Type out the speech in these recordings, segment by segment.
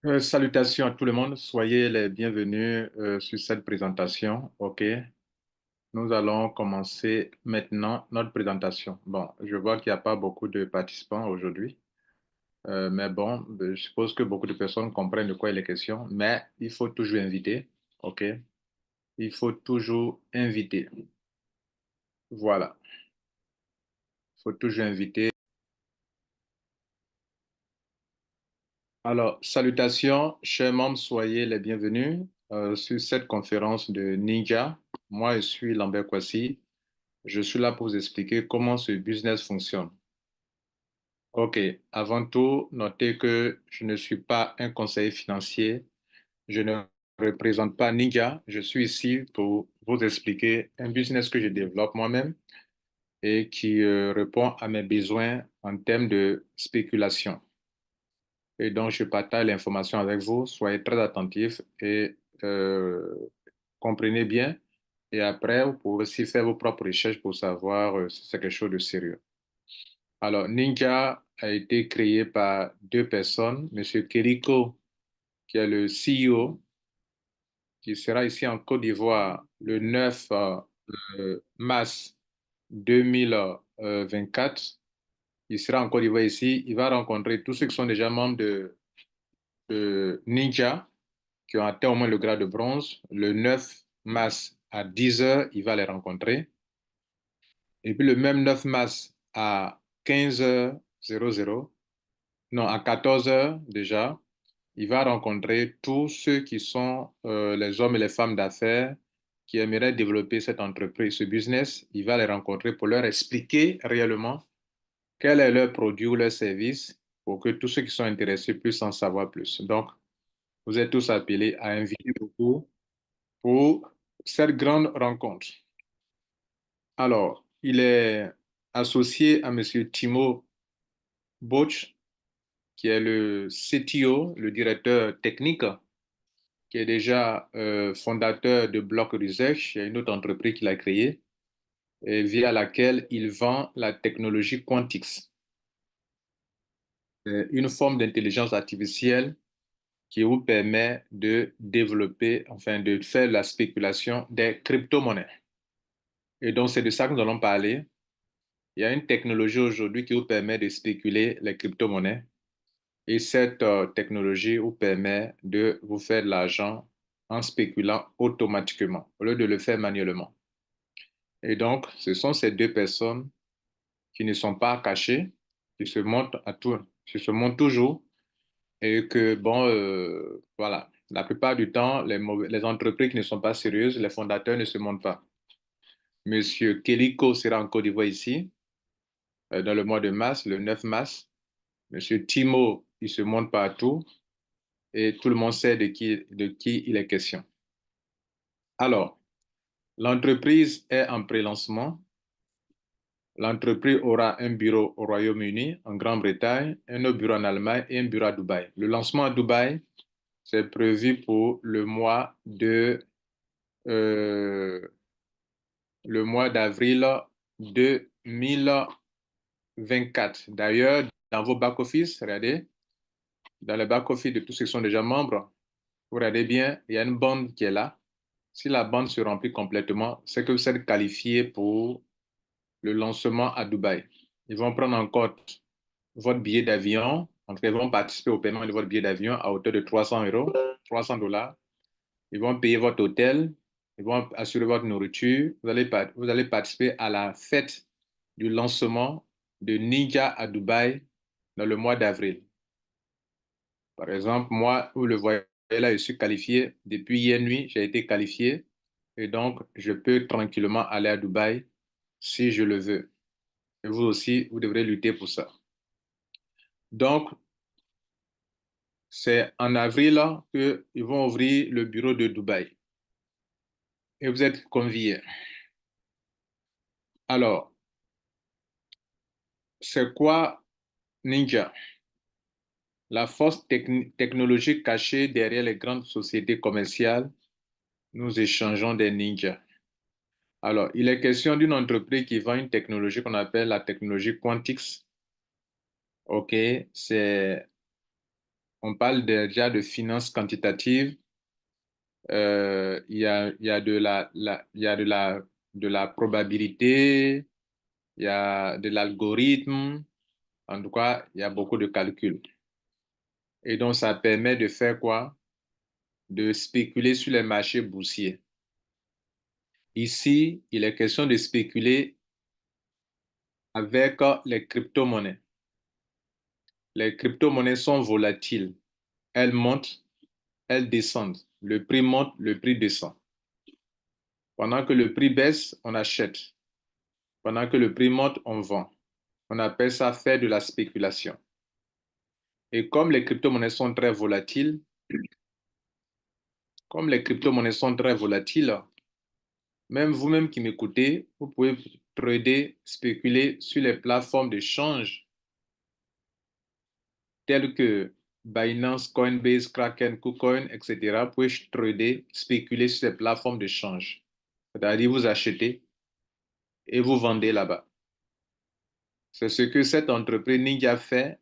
Salutations à tout le monde, soyez les bienvenus sur cette présentation. OK, nous allons commencer maintenant notre présentation. Bon, je vois qu'il n'y a pas beaucoup de participants aujourd'hui, mais bon, je suppose que beaucoup de personnes comprennent de quoi il est question, mais il faut toujours inviter. OK, il faut toujours inviter. Voilà, il faut toujours inviter. Alors, salutations, chers membres, soyez les bienvenus sur cette conférence de Ninja. Moi, je suis Lambert Kwasi. Je suis là pour vous expliquer comment ce business fonctionne. OK, avant tout, notez que je ne suis pas un conseiller financier. Je ne représente pas Ninja. Je suis ici pour vous expliquer un business que je développe moi-même et qui répond à mes besoins en termes de spéculation. Et donc, je partage l'information avec vous. Soyez très attentifs et comprenez bien. Et après, vous pouvez aussi faire vos propres recherches pour savoir si c'est quelque chose de sérieux. Alors, Ninja a été créé par deux personnes, Monsieur Keriko, qui est le CEO, qui sera ici en Côte d'Ivoire le 9 mars 2024. Il sera en Côte d'Ivoire ici. Il va rencontrer tous ceux qui sont déjà membres de Ninja, qui ont atteint au moins le grade de bronze. Le 9 mars à 10 heures, il va les rencontrer. Et puis le même 9 mars à 15h00, non, à 14 heures déjà, il va rencontrer tous ceux qui sont les hommes et les femmes d'affaires qui aimeraient développer cette entreprise, ce business. Il va les rencontrer pour leur expliquer réellement quel est leur produit ou leur service pour que tous ceux qui sont intéressés puissent en savoir plus. Donc, vous êtes tous appelés à inviter beaucoup pour cette grande rencontre. Alors, il est associé à M. Timo Boch, qui est le CTO, le directeur technique, qui est déjà fondateur de Block Research. Il y a une autre entreprise qu'il a créée et via laquelle il vend la technologie Quantix, une forme d'intelligence artificielle qui vous permet de développer, enfin de faire la spéculation des crypto-monnaies. Et donc, c'est de ça que nous allons parler. Il y a une technologie aujourd'hui qui vous permet de spéculer les crypto-monnaies. Et cette technologie vous permet de vous faire de l'argent en spéculant automatiquement, au lieu de le faire manuellement. Et donc, ce sont ces deux personnes qui ne sont pas cachées, qui se montrent à tout, qui se montrent toujours, et que, bon, voilà, la plupart du temps, les entreprises qui ne sont pas sérieuses, les fondateurs ne se montrent pas. Monsieur Keliko sera en Côte d'Ivoire ici, dans le mois de mars, le 9 mars. Monsieur Timo, il se montre partout et tout le monde sait de qui il est question. Alors, l'entreprise est en pré-lancement. L'entreprise aura un bureau au Royaume-Uni, en Grande-Bretagne, un autre bureau en Allemagne et un bureau à Dubaï. Le lancement à Dubaï, c'est prévu pour euh, le mois d'avril 2024. D'ailleurs, dans vos back-office, regardez, dans les back-office de tous ceux qui sont déjà membres, vous regardez bien, il y a une bande qui est là. Si la bande se remplit complètement, c'est que vous êtes qualifié pour le lancement à Dubaï. Ils vont prendre en compte votre billet d'avion. En fait, ils vont participer au paiement de votre billet d'avion à hauteur de 300 euros, 300 dollars. Ils vont payer votre hôtel. Ils vont assurer votre nourriture. Vous allez participer à la fête du lancement de Ninja à Dubaï dans le mois d'avril. Par exemple, moi, vous le voyez là, je suis qualifié. Depuis hier nuit, j'ai été qualifié. Et donc, je peux tranquillement aller à Dubaï si je le veux. Et vous aussi, vous devrez lutter pour ça. Donc, c'est en avril là qu'ils vont ouvrir le bureau de Dubaï. Et vous êtes conviés. Alors, c'est quoi Ninja? La force technologique cachée derrière les grandes sociétés commerciales. Nous échangeons des ninjas. Alors, il est question d'une entreprise qui vend une technologie qu'on appelle la technologie Quantix. OK, c'est on parle déjà de finances quantitatives. Il y a il y a de la probabilité, il y a de l'algorithme. En tout cas, il y a beaucoup de calculs. Et donc, ça permet de faire quoi? De spéculer sur les marchés boursiers. Ici, il est question de spéculer avec les crypto-monnaies. Les crypto-monnaies sont volatiles. Elles montent, elles descendent. Le prix monte, le prix descend. Pendant que le prix baisse, on achète. Pendant que le prix monte, on vend. On appelle ça faire de la spéculation. Et comme les crypto-monnaies sont très volatiles, même vous-même qui m'écoutez, vous pouvez trader, spéculer sur les plateformes de change telles que Binance, Coinbase, Kraken, KuCoin, etc. Vous pouvez trader, spéculer sur ces plateformes de change. C'est-à-dire vous achetez et vous vendez là-bas. C'est ce que cette entreprise Ninja fait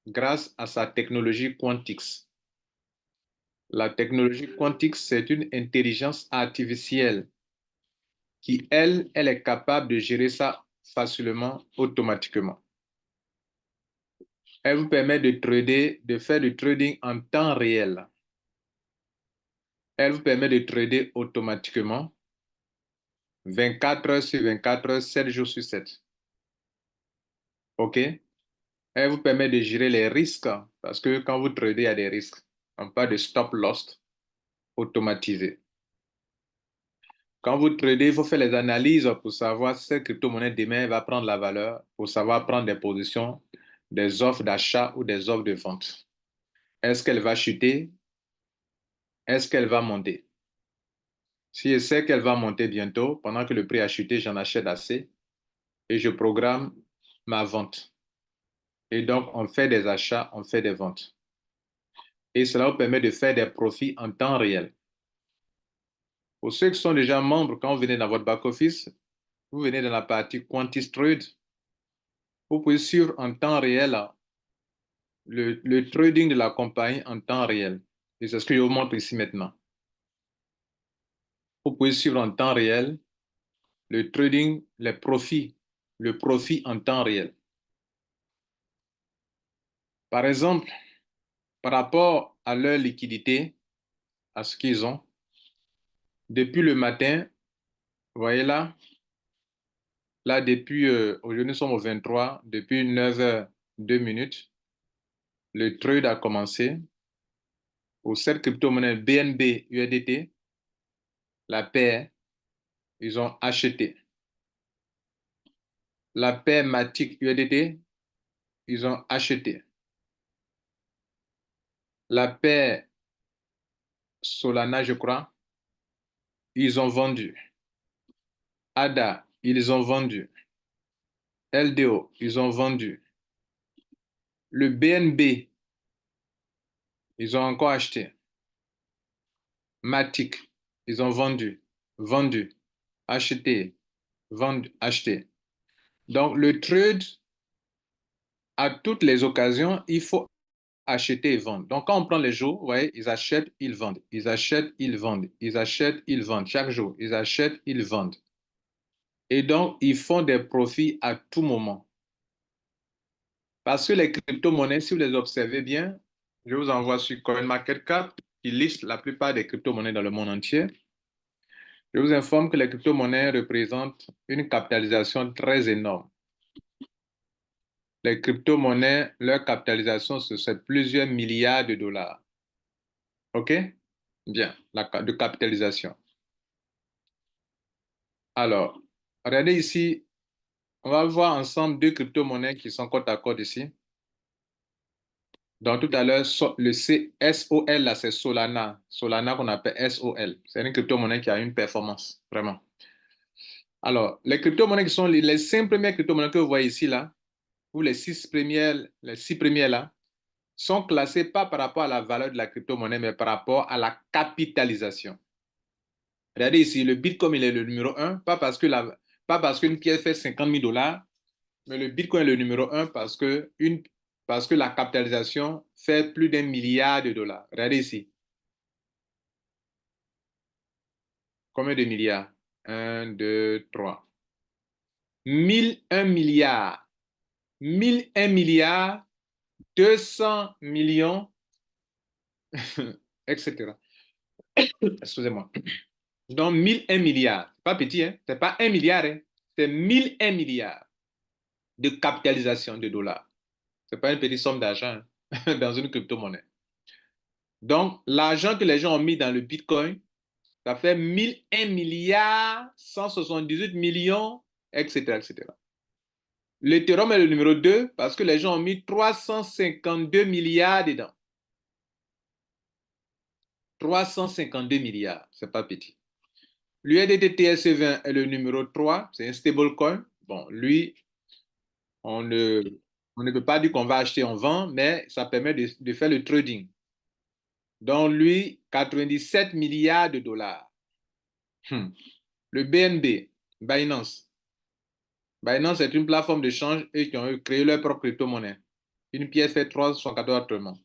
grâce à sa technologie Quantix. La technologie Quantix, c'est une intelligence artificielle qui, elle est capable de gérer ça facilement, automatiquement. Elle vous permet de trader, de faire du trading en temps réel. Elle vous permet de trader automatiquement 24 heures sur 24 heures, 7 jours sur 7. OK? Elle vous permet de gérer les risques parce que quand vous tradez, il y a des risques. On parle de stop loss automatisé. Quand vous tradez, il faut faire les analyses pour savoir si cette crypto-monnaie demain va prendre la valeur, pour savoir prendre des positions, des offres d'achat ou des offres de vente. Est-ce qu'elle va chuter? Est-ce qu'elle va monter? Si je sais qu'elle va monter bientôt, pendant que le prix a chuté, j'en achète assez et je programme ma vente. Et donc, on fait des achats, on fait des ventes. Et cela vous permet de faire des profits en temps réel. Pour ceux qui sont déjà membres, quand vous venez dans votre back-office, vous venez dans la partie Quantis Trade, vous pouvez suivre en temps réel le trading de la compagnie en temps réel. Et c'est ce que je vous montre ici maintenant. Vous pouvez suivre en temps réel le trading, les profits, le profit en temps réel. Par exemple, par rapport à leur liquidité, à ce qu'ils ont, depuis le matin, vous voyez là, depuis, aujourd'hui nous sommes au 23, depuis 9h02, le trade a commencé. Pour cette crypto-monnaie BNB USDT, la paire, ils ont acheté. La paire Matic USDT, ils ont acheté. La paire Solana, je crois, ils ont vendu. ADA, ils ont vendu. LDO, ils ont vendu. Le BNB, ils ont encore acheté. Matic, ils ont vendu, vendu, acheté, vendu, acheté. Donc, le trade, à toutes les occasions, il faut acheter et vendre. Donc, quand on prend les jours, vous voyez, ils achètent, ils vendent. Ils achètent, ils vendent. Ils achètent, ils vendent. Chaque jour, ils achètent, ils vendent. Et donc, ils font des profits à tout moment. Parce que les crypto-monnaies, si vous les observez bien, je vous envoie sur CoinMarketCap, qui liste la plupart des crypto-monnaies dans le monde entier. Je vous informe que les crypto-monnaies représentent une capitalisation très énorme. Les crypto-monnaies, leur capitalisation, c'est plusieurs milliards de dollars. OK? Bien, de capitalisation. Alors, regardez ici, on va voir ensemble deux crypto-monnaies qui sont côte à côte ici. Donc, tout à l'heure, le SOL, là, c'est Solana. Solana qu'on appelle SOL. C'est une crypto-monnaie qui a une performance, vraiment. Alors, les crypto-monnaies qui sont les 5 premières crypto-monnaies que vous voyez ici, là, ou les 6 premières, là, sont classées pas par rapport à la valeur de la crypto-monnaie, mais par rapport à la capitalisation. Regardez ici, le Bitcoin, il est le numéro 1, pas parce qu'une pièce fait 50 000 dollars, mais le Bitcoin est le numéro 1 parce qu'une parce que la capitalisation fait plus d'1 milliard de dollars. Regardez ici. Combien de milliards? 1, 2, 3. 1001 milliards. 1001 milliards, 200 millions, etc. Excusez-moi. Donc, 1001 milliards. Pas petit, hein? C'est pas 1 milliard, hein? C'est 1001 milliards de capitalisation de dollars. C'est pas une petite somme d'argent hein, dans une crypto-monnaie. Donc, l'argent que les gens ont mis dans le Bitcoin, ça fait 1001 milliards, 178 millions, etc., etc. L'Ethereum est le numéro 2 parce que les gens ont mis 352 milliards dedans. 352 milliards, c'est pas petit. L'USDT TRC20 est le numéro 3, c'est un stablecoin. Bon, lui, on ne peut pas dire qu'on va acheter, on vend, mais ça permet de faire le trading. Donc, lui, 97 milliards de dollars. Le BNB, Binance. Binance est une plateforme d'échange et qui ont créé leur propre crypto-monnaie. Une pièce fait 314 actuellement.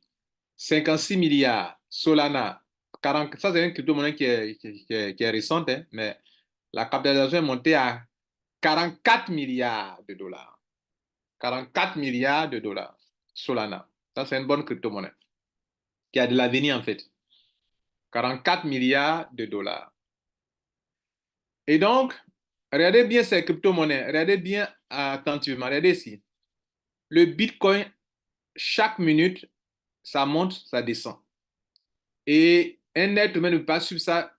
56 milliards. Solana, 40, ça c'est une crypto-monnaie qui est récente, hein, mais la capitalisation est montée à 44 milliards de dollars. 44 milliards de dollars. Solana. Ça, c'est une bonne crypto-monnaie qui a de l'avenir en fait. 44 milliards de dollars. Et donc, regardez bien ces crypto-monnaies. Regardez bien attentivement. Regardez ici. Le Bitcoin, chaque minute, ça monte, ça descend. Et un être humain ne peut pas suivre ça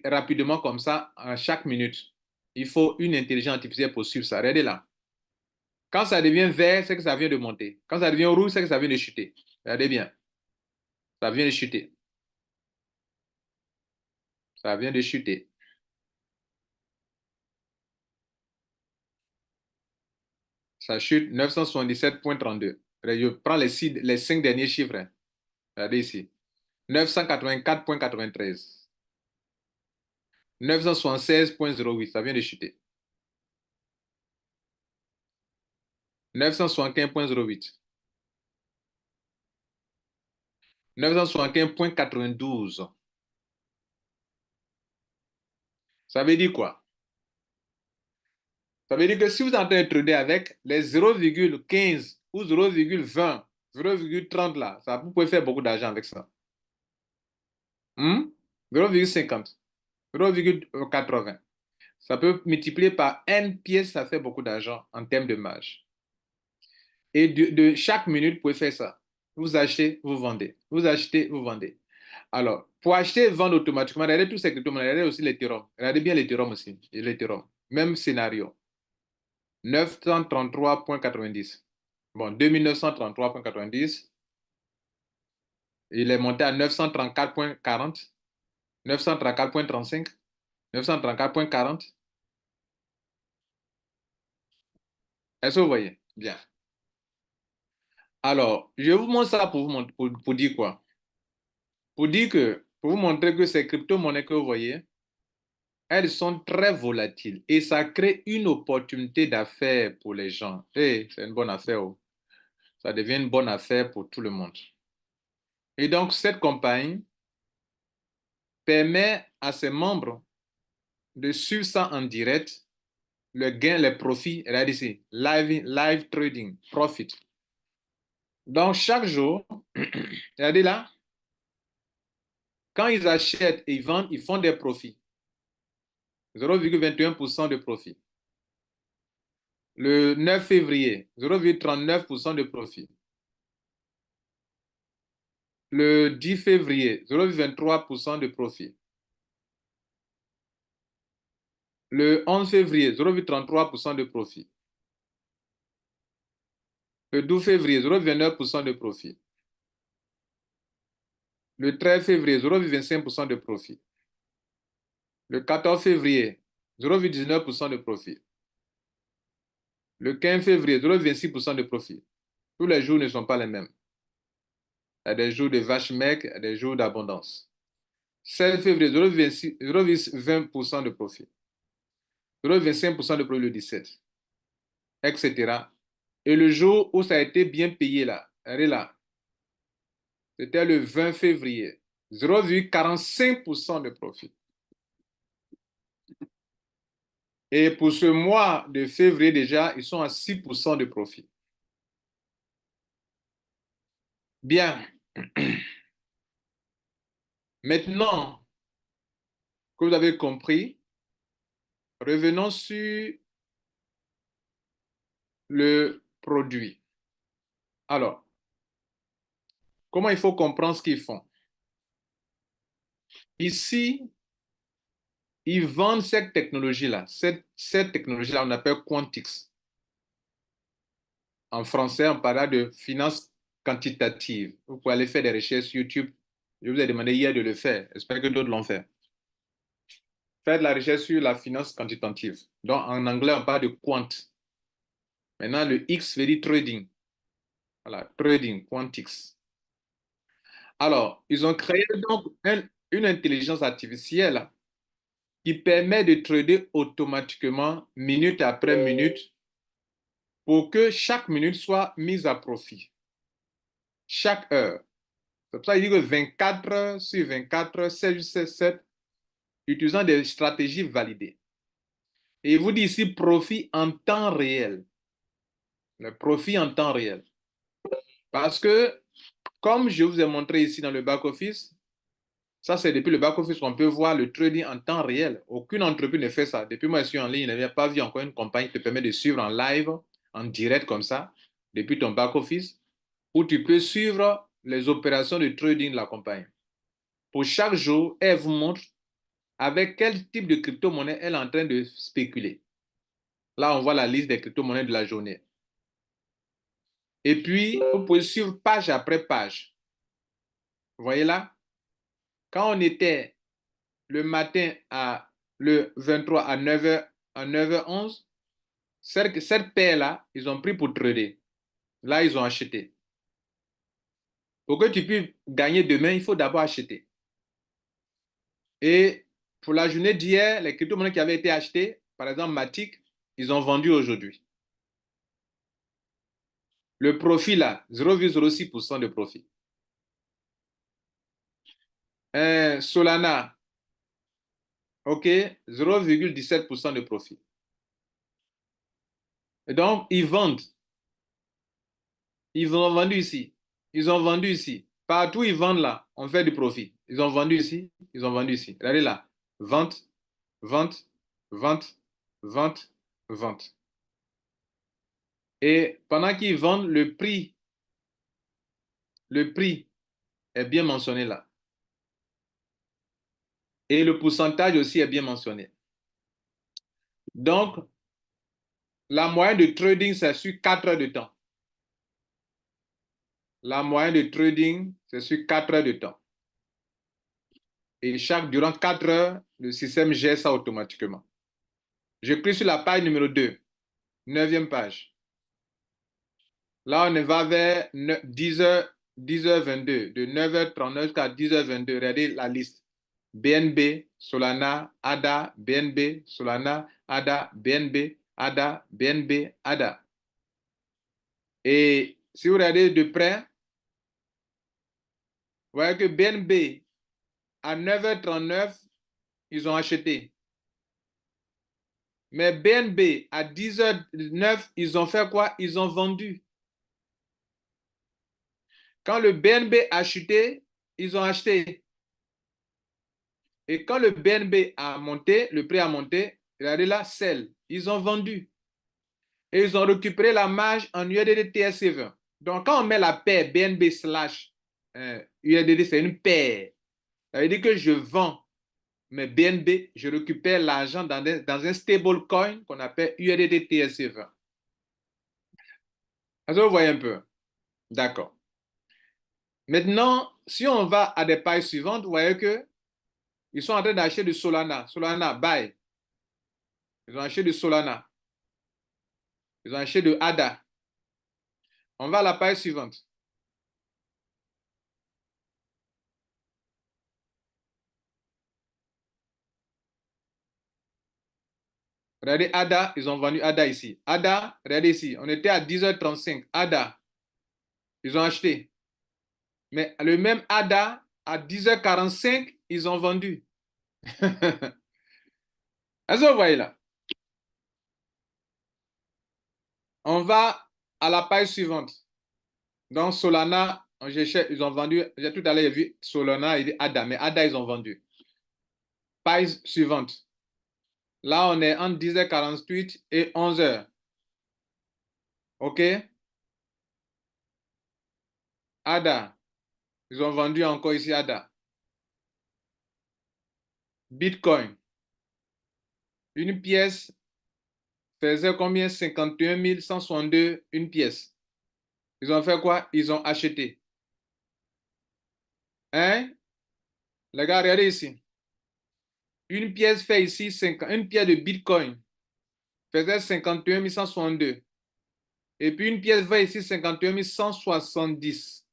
rapidement comme ça en chaque minute. Il faut une intelligence artificielle pour suivre ça. Regardez là. Quand ça devient vert, c'est que ça vient de monter. Quand ça devient rouge, c'est que ça vient de chuter. Regardez bien. Ça vient de chuter. Ça vient de chuter. Ça chute 977,32. Je prends les 5 derniers chiffres. Hein. Regardez ici. 984,93. 976,08. Ça vient de chuter. 975,08. 975,92. Ça veut dire quoi? Ça veut dire que si vous êtes en train de trader avec les 0,15 ou 0,20, 0,30 là, ça, vous pouvez faire beaucoup d'argent avec ça. 0,50, 0,80. Ça peut multiplier par N pièces, ça fait beaucoup d'argent en termes de marge. Et de chaque minute, vous pouvez faire ça. Vous achetez, vous vendez. Vous achetez, vous vendez. Alors, pour acheter et vendre automatiquement, regardez tous ces crypto-monnaies, regardez aussi l'Ethereum. Regardez bien l'Ethereum aussi. L'Ethereum. Même scénario. 933,90. Bon, 2933,90. Il est monté à 934,40. 934,35. 934,40. Est-ce que vous voyez? Bien. Alors, je vous montre ça pour dire quoi? Pour vous montrer que ces crypto-monnaies que vous voyez, elles sont très volatiles et ça crée une opportunité d'affaires pour les gens. Et c'est une bonne affaire. Oh. Ça devient une bonne affaire pour tout le monde. Et donc, cette compagnie permet à ses membres de suivre ça en direct, le gain, les profits, regardez ici, live trading, profit. Donc, chaque jour, regardez là, quand ils achètent et ils vendent, ils font des profits. 0,21% de profit. Le 9 février, 0,39% de profit. Le 10 février, 0,23% de profit. Le 11 février, 0,33% de profit. Le 12 février, 0,29% de profit. Le 13 février, 0,25% de profit. Le 14 février, 0,19% de profit. Le 15 février, 0,26% de profit. Tous les jours ne sont pas les mêmes. Il y a des jours de vache maigre, il y a des jours d'abondance. 16 février, 0,20% de profit. 0,25% de profit le 17, etc. Et le jour où ça a été bien payé là, Regardez là. C'était le 20 février. 0,45% de profit. Et pour ce mois de février déjà, ils sont à 6% de profit. Bien. Maintenant que vous avez compris, revenons sur le produit. Alors, comment il faut comprendre ce qu'ils font? Ici, ils vendent cette technologie-là. Cette technologie-là, on appelle Quantix. En français, on parle de finance quantitative. Vous pouvez aller faire des recherches sur YouTube. Je vous ai demandé hier de le faire. J'espère que d'autres l'ont fait. Faire de la recherche sur la finance quantitative. Donc, en anglais, on parle de quant. Maintenant, le X veut dire trading. Voilà, trading, Quantix. Alors, ils ont créé donc une intelligence artificielle qui permet de trader automatiquement, minute après minute, pour que chaque minute soit mise à profit. Chaque heure. C'est pour ça qu'il dit que 24 heures sur 24 heures, 7 sur 7, utilisant des stratégies validées. Et il vous dit ici profit en temps réel. Le profit en temps réel. Parce que, comme je vous ai montré ici dans le back-office, ça c'est depuis le back-office qu'on peut voir le trading en temps réel. Aucune entreprise ne fait ça. Depuis moi, je suis en ligne, je n'avais pas vu encore une compagnie qui te permet de suivre en live, en direct comme ça, depuis ton back-office, où tu peux suivre les opérations de trading de la compagnie. Pour chaque jour, elle vous montre avec quel type de crypto-monnaie elle est en train de spéculer. Là, on voit la liste des crypto-monnaies de la journée. Et puis, vous pouvez suivre page après page. Vous voyez là? Quand on était le matin le 23 à 9h, à 9h11, cette paire-là, ils ont pris pour trader. Là, ils ont acheté. Pour que tu puisses gagner demain, il faut d'abord acheter. Et pour la journée d'hier, les crypto-monnaies qui avaient été achetées, par exemple Matic, ils ont vendu aujourd'hui. Le profit là, 0,06% de profit. Solana, OK, 0,17% de profit. Et donc, ils vendent. Ils ont vendu ici. Ils ont vendu ici. Partout, ils vendent là. On fait du profit. Ils ont vendu ici. Ils ont vendu ici. Regardez là. Vente, vente, vente, vente, vente. Et pendant qu'ils vendent, le prix est bien mentionné là. Et le pourcentage aussi est bien mentionné. Donc, la moyenne de trading, c'est sur 4 heures de temps. La moyenne de trading, c'est sur 4 heures de temps. Et durant 4 heures, le système gère ça automatiquement. Je clique sur la page numéro 2, 9e page. Là, on va vers 10h, 10h22, de 9h39 jusqu'à 10h22. Regardez la liste. BNB, Solana, ADA, BNB, Solana, ADA, BNB, ADA, BNB, ADA. Et si vous regardez de près, vous voyez que BNB, à 9h39, ils ont acheté. Mais BNB, à 10h09, ils ont fait quoi? Ils ont vendu. Quand le BNB a chuté, ils ont acheté. Et quand le BNB a monté, le prix a monté, regardez là, sell. Ils ont vendu. Et ils ont récupéré la marge en USDT TRC20. Donc, quand on met la paire BNB slash USDT, c'est une paire. Ça veut dire que je vends mes BNB, je récupère l'argent dans un stable coin qu'on appelle USDT TRC20. Est-ce que vous voyez un peu? D'accord. Maintenant, si on va à des pages suivantes, vous voyez que ils sont en train d'acheter du Solana. Solana, buy. Ils ont acheté du Solana. Ils ont acheté de ADA. On va à la page suivante. Regardez ADA, ils ont vendu ADA ici. ADA, regardez ici, on était à 10h35. ADA, Ils ont acheté. Mais le même ADA, à 10h45, ils ont vendu. Est-ce que vous voyez là? On va à la page suivante. Donc, Solana, ils ont vendu. J'ai tout à l'heure vu Solana et ADA, mais ADA, ils ont vendu. Page suivante. Là, on est entre 10h48 et 11h. OK? ADA. Ils ont vendu encore ici ADA. Bitcoin. Une pièce faisait combien? 51 162 une pièce. Ils ont fait quoi? Ils ont acheté. Hein? Les gars, regardez ici. Une pièce fait ici, une pièce de Bitcoin faisait 51 162. Et puis une pièce fait ici 51 170.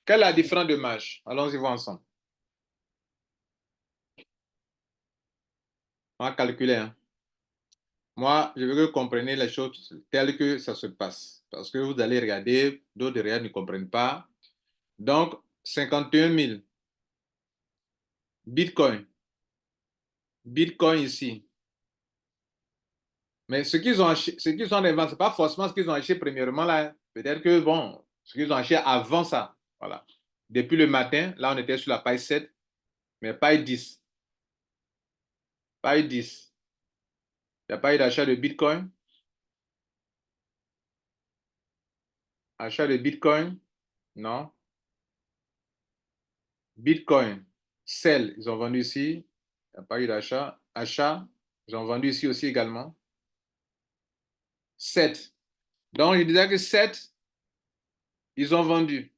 Quelle est la différence de marge? Allons-y voir ensemble. On va calculer. Hein. Moi, je veux que vous compreniez les choses telles que ça se passe. Parce que vous allez regarder, d'autres derrière ne comprennent pas. Donc, 51 000 Bitcoin. Bitcoin ici. Mais ce qu'ils ont acheté, ce qu'ils ont vendu, ce n'est pas forcément ce qu'ils ont acheté premièrement là. Peut-être que, bon, ce qu'ils ont acheté avant ça. Voilà. Depuis le matin, là, on était sur la page 7, mais page 10. Page 10. Il n'y a pas eu d'achat de Bitcoin. Achat de Bitcoin? Non. Bitcoin. Sell, ils ont vendu ici. Il n'y a pas eu d'achat. Achat, ils ont vendu ici aussi également. 7. Donc, je disais que 7, ils ont vendu.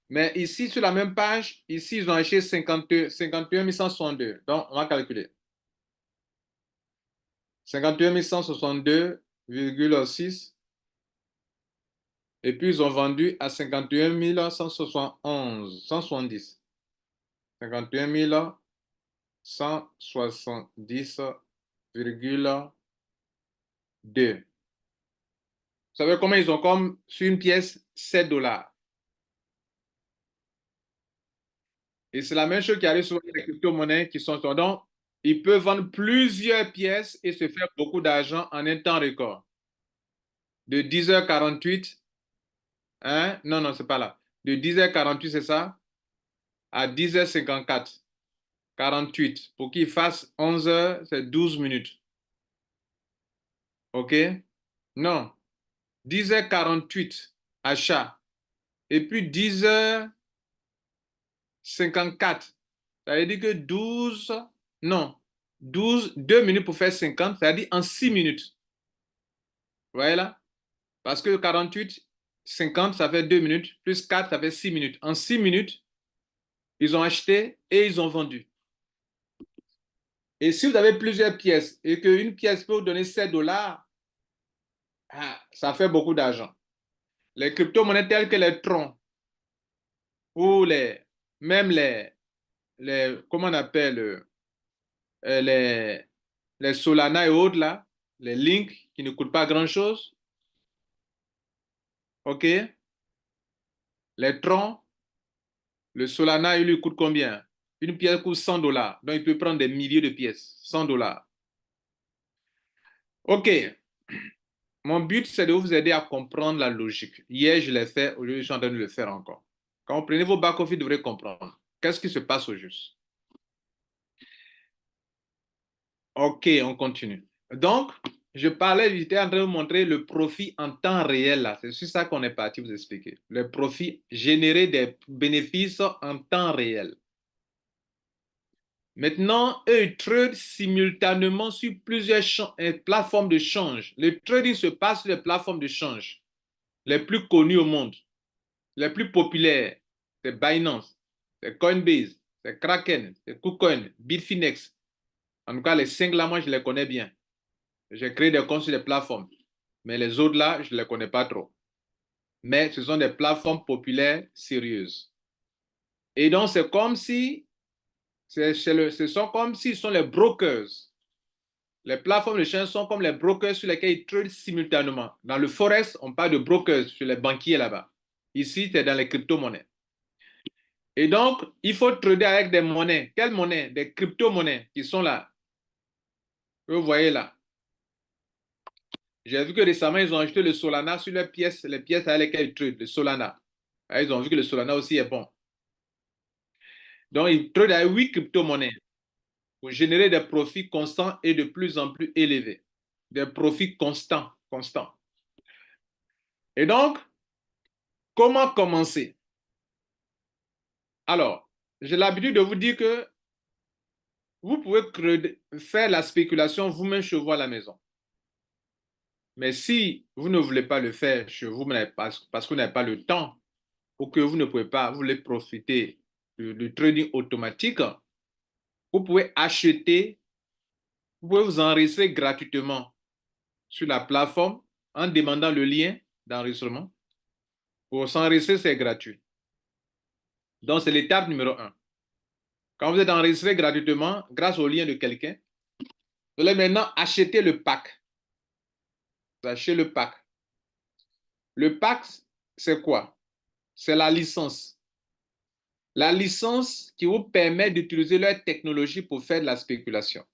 Mais ici, sur la même page, ici, ils ont acheté 51 162. Donc, on va calculer. 51 162,6. Et puis, ils ont vendu à 51 171, 170. 51 170,2. Vous savez comment ils ont comme sur une pièce 7 dollars. Et c'est la même chose qui arrive sur les crypto-monnaies qui sont. Donc, ils peuvent vendre plusieurs pièces et se faire beaucoup d'argent en un temps record. De 10h48, hein? Non, non, c'est pas là. De 10h48, c'est ça? À 10h54. 48. Pour qu'il fasse 11h, c'est 12 minutes. OK? Non. 10h48, achat. Et puis 10h54. Ça veut dire que 12, non, 12, 2 minutes pour faire 50, ça veut dire en 6 minutes. Vous voyez là? Parce que 48, 50, ça fait 2 minutes, plus 4, ça fait 6 minutes. En 6 minutes, ils ont acheté et ils ont vendu. Et si vous avez plusieurs pièces et qu'une pièce peut vous donner 7 dollars, ça fait beaucoup d'argent. Les crypto-monnaies telles que les troncs ou même comment on appelle, les Solana et autres là, les links qui ne coûtent pas grand-chose, OK? Les troncs, le Solana, il lui coûte combien? Une pièce coûte 100 dollars. Donc, il peut prendre des milliers de pièces. 100 dollars. OK. Mon but, c'est de vous aider à comprendre la logique. Hier, je l'ai fait. Aujourd'hui, je suis en train de le faire encore. Quand vous prenez vos back-office, vous devrez comprendre. Qu'est-ce qui se passe au juste? OK, on continue. Donc, j'étais en train de vous montrer le profit en temps réel là. C'est sur ça qu'on est parti vous expliquer. Le profit, générer des bénéfices en temps réel. Maintenant, eux, ils tradent simultanément sur plusieurs plateformes de change. Le trading se passe sur les plateformes de change les plus connues au monde, les plus populaires. C'est Binance, c'est Coinbase, c'est Kraken, c'est KuCoin, Bitfinex. En tout cas, les 5 là, moi, je les connais bien. J'ai créé des comptes sur les plateformes. Mais les autres là, je ne les connais pas trop. Mais ce sont des plateformes populaires sérieuses. Et donc, c'est comme si, ce sont comme s'ils sont les brokers. Les plateformes de change sont comme les brokers sur lesquels ils tradent simultanément. Dans le forex, on parle de brokers sur les banquiers là-bas. Ici, c'est dans les crypto-monnaies. Et donc, il faut trader avec des monnaies. Quelles monnaies? Des crypto-monnaies qui sont là. Vous voyez là. J'ai vu que récemment, ils ont ajouté le Solana sur les pièces avec lesquelles ils tradent, le Solana. Ils ont vu que le Solana aussi est bon. Donc, ils tradent avec 8 crypto-monnaies pour générer des profits constants et de plus en plus élevés. Des profits constants, constants. Et donc, comment commencer? Alors, j'ai l'habitude de vous dire que vous pouvez faire la spéculation vous-même chez vous à la maison. Mais si vous ne voulez pas le faire chez vous parce que vous n'avez pas le temps ou que vous ne pouvez pas, vous voulez profiter du trading automatique, vous pouvez acheter, vous pouvez vous enregistrer gratuitement sur la plateforme en demandant le lien d'enregistrement. Pour s'enregistrer, c'est gratuit. Donc, c'est l'étape numéro 1. Quand vous êtes enregistré gratuitement, grâce au lien de quelqu'un, vous allez maintenant acheter le pack. Vous achetez le pack. Le pack, c'est quoi? C'est la licence. La licence qui vous permet d'utiliser leur technologie pour faire de la spéculation.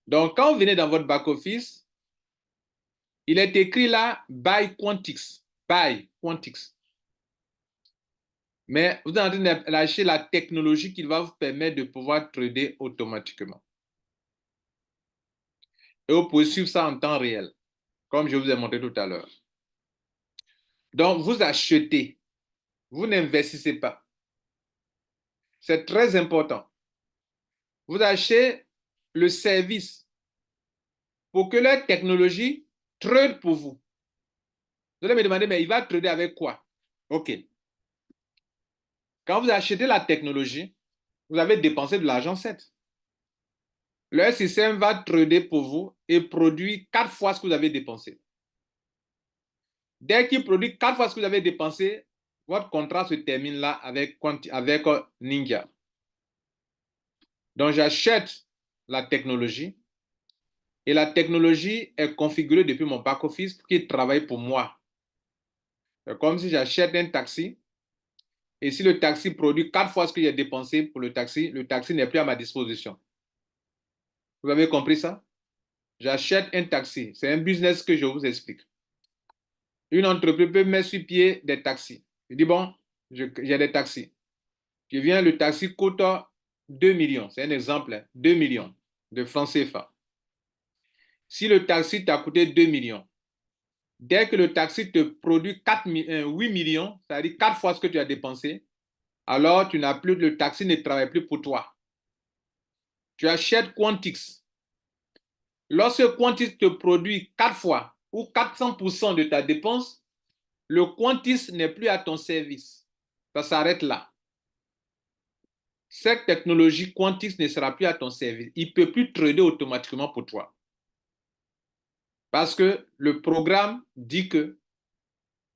Donc, quand vous venez dans votre back-office, il est écrit là, Buy Quantix. Buy Quantix. Mais vous êtes en train de lâcher la technologie qui va vous permettre de pouvoir trader automatiquement. Et vous pouvez suivre ça en temps réel, comme je vous ai montré tout à l'heure. Donc, vous achetez. Vous n'investissez pas. C'est très important. Vous achetez le service pour que leur technologie trade pour vous. Vous allez me demander, mais il va trader avec quoi? OK. Quand vous achetez la technologie, vous avez dépensé de l'argent, certes. Leur système va trader pour vous et produit 4 fois ce que vous avez dépensé. Dès qu'il produit 4 fois ce que vous avez dépensé, votre contrat se termine là avec Ninja. Donc, j'achète la technologie et la technologie est configurée depuis mon back-office pour qu'il travaille pour moi. C'est comme si j'achète un taxi et si le taxi produit 4 fois ce que j'ai dépensé pour le taxi n'est plus à ma disposition. Vous avez compris ça? J'achète un taxi. C'est un business que je vous explique. Une entreprise peut mettre sur pied des taxis. Je dis, bon, j'ai des taxis. Je viens, le taxi coûte 2 millions. C'est un exemple, 2 millions de francs CFA. Si le taxi t'a coûté 2 millions, dès que le taxi te produit 8 millions, c'est-à-dire 4 fois ce que tu as dépensé, alors tu n'as plus, le taxi ne travaille plus pour toi. Tu achètes Quantix. Lorsque Quantix te produit 4 fois ou 400% de ta dépense, le Quantix n'est plus à ton service. Ça s'arrête là. Cette technologie Quantix ne sera plus à ton service. Il ne peut plus trader automatiquement pour toi. Parce que le programme dit que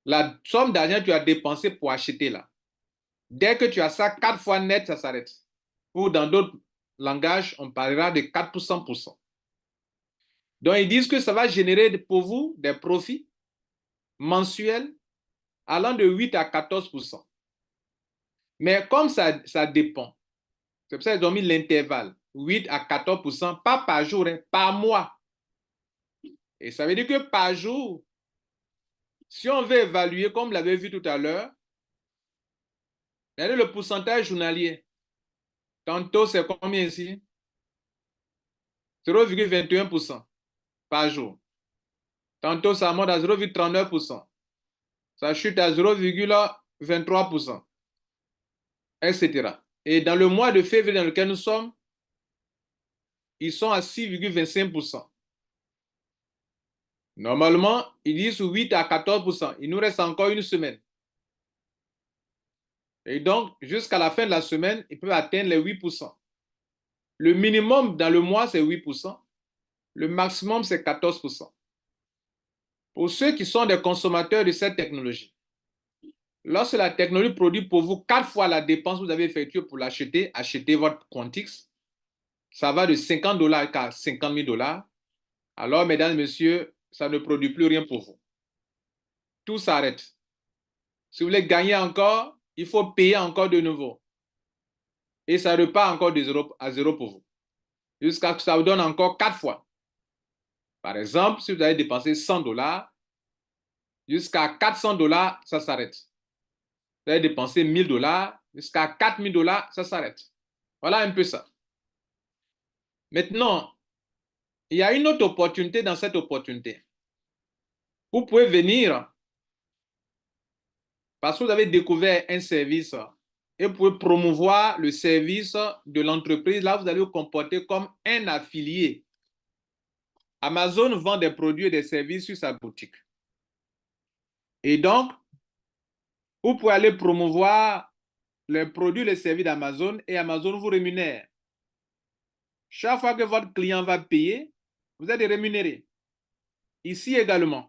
la somme d'argent que tu as dépensé pour acheter là, dès que tu as ça 4 fois net, ça s'arrête. Ou dans d'autres langages, on parlera de 4 pour 100%. Donc, ils disent que ça va générer pour vous des profits mensuels allant de 8 à 14%. Mais comme ça dépend, c'est pour ça qu'ils ont mis l'intervalle 8 à 14%, pas par jour, hein, par mois. Et ça veut dire que par jour, si on veut évaluer, comme l'avait vu tout à l'heure, regardez le pourcentage journalier. Tantôt, c'est combien ici? 0,21% par jour. Tantôt, ça monte à 0,39%. Ça chute à 0,23%, etc. Et dans le mois de février dans lequel nous sommes, ils sont à 6,25%. Normalement, ils disent 8 à 14%. Il nous reste encore une semaine. Et donc, jusqu'à la fin de la semaine, ils peuvent atteindre les 8%. Le minimum dans le mois, c'est 8%. Le maximum, c'est 14%. Pour ceux qui sont des consommateurs de cette technologie, lorsque la technologie produit pour vous 4 fois la dépense que vous avez effectuée pour l'acheter, achetez votre Quantix, ça va de 50 $ à 50 000 $. Alors, mesdames et messieurs, ça ne produit plus rien pour vous. Tout s'arrête. Si vous voulez gagner encore, il faut payer encore de nouveau. Et ça repart encore de 0 à 0 pour vous. Jusqu'à ce que ça vous donne encore 4 fois. Par exemple, si vous avez dépensé $100, jusqu'à $400, ça s'arrête. Vous avez dépensé $1000, jusqu'à $4000, ça s'arrête. Voilà un peu ça. Maintenant, il y a une autre opportunité dans cette opportunité. Vous pouvez venir parce que vous avez découvert un service et vous pouvez promouvoir le service de l'entreprise. Là, vous allez vous comporter comme un affilié. Amazon vend des produits et des services sur sa boutique. Et donc, vous pouvez aller promouvoir les produits et les services d'Amazon et Amazon vous rémunère. Chaque fois que votre client va payer, vous êtes rémunéré. Ici également,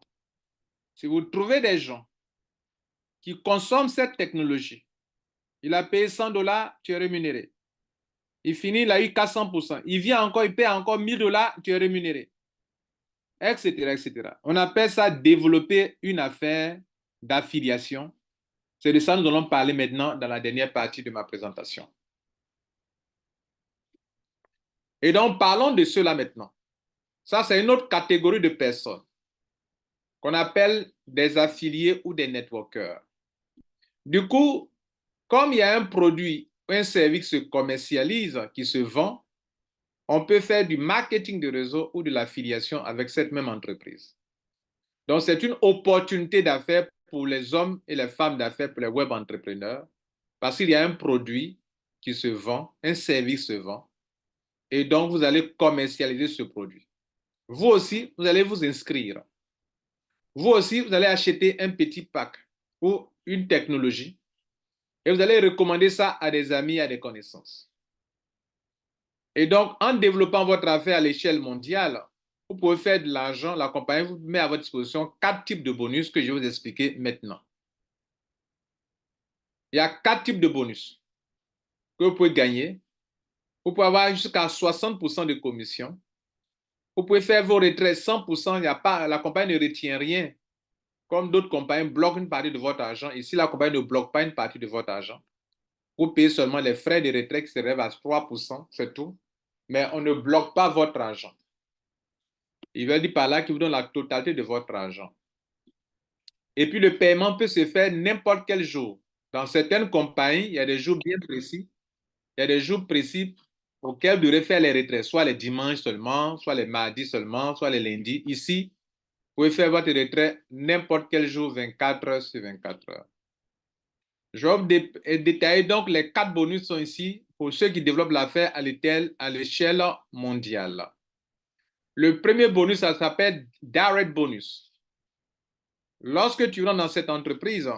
si vous trouvez des gens qui consomment cette technologie, il a payé $100, tu es rémunéré. Il finit, il a eu 400%. Il vient encore, il paye encore $1000, tu es rémunéré. Etc., etc. On appelle ça développer une affaire d'affiliation. C'est de ça que nous allons parler maintenant dans la dernière partie de ma présentation. Et donc, parlons de cela maintenant. Ça, c'est une autre catégorie de personnes qu'on appelle des affiliés ou des networkers. Du coup, comme il y a un produit ou un service qui se commercialise, qui se vend, on peut faire du marketing de réseau ou de l'affiliation avec cette même entreprise. Donc, c'est une opportunité d'affaires pour les hommes et les femmes d'affaires, pour les web entrepreneurs, parce qu'il y a un produit qui se vend, un service se vend, et donc vous allez commercialiser ce produit. Vous aussi, vous allez vous inscrire. Vous aussi, vous allez acheter un petit pack ou une technologie, et vous allez recommander ça à des amis, à des connaissances. Et donc, en développant votre affaire à l'échelle mondiale, vous pouvez faire de l'argent. La compagnie vous met à votre disposition 4 types de bonus que je vais vous expliquer maintenant. Il y a 4 types de bonus que vous pouvez gagner. Vous pouvez avoir jusqu'à 60% de commission. Vous pouvez faire vos retraits 100%. Il y a pas, la compagnie ne retient rien. Comme d'autres compagnies bloquent une partie de votre argent. Ici, la compagnie ne bloque pas une partie de votre argent. Vous payez seulement les frais de retrait qui s'élèvent à 3%, c'est tout. Mais on ne bloque pas votre argent. Il veut dire par là qu'il vous donne la totalité de votre argent. Et puis le paiement peut se faire n'importe quel jour. Dans certaines compagnies, il y a des jours bien précis. Il y a des jours précis auxquels vous devrez faire les retraits, soit les dimanches seulement, soit les mardis seulement, soit les lundis. Ici, vous pouvez faire votre retrait n'importe quel jour, 24 heures sur 24 heures. Je vais vous détailler donc les 4 bonus sont ici pour ceux qui développent l'affaire à l'échelle mondiale. Le premier bonus, ça s'appelle Direct Bonus. Lorsque tu rentres dans cette entreprise,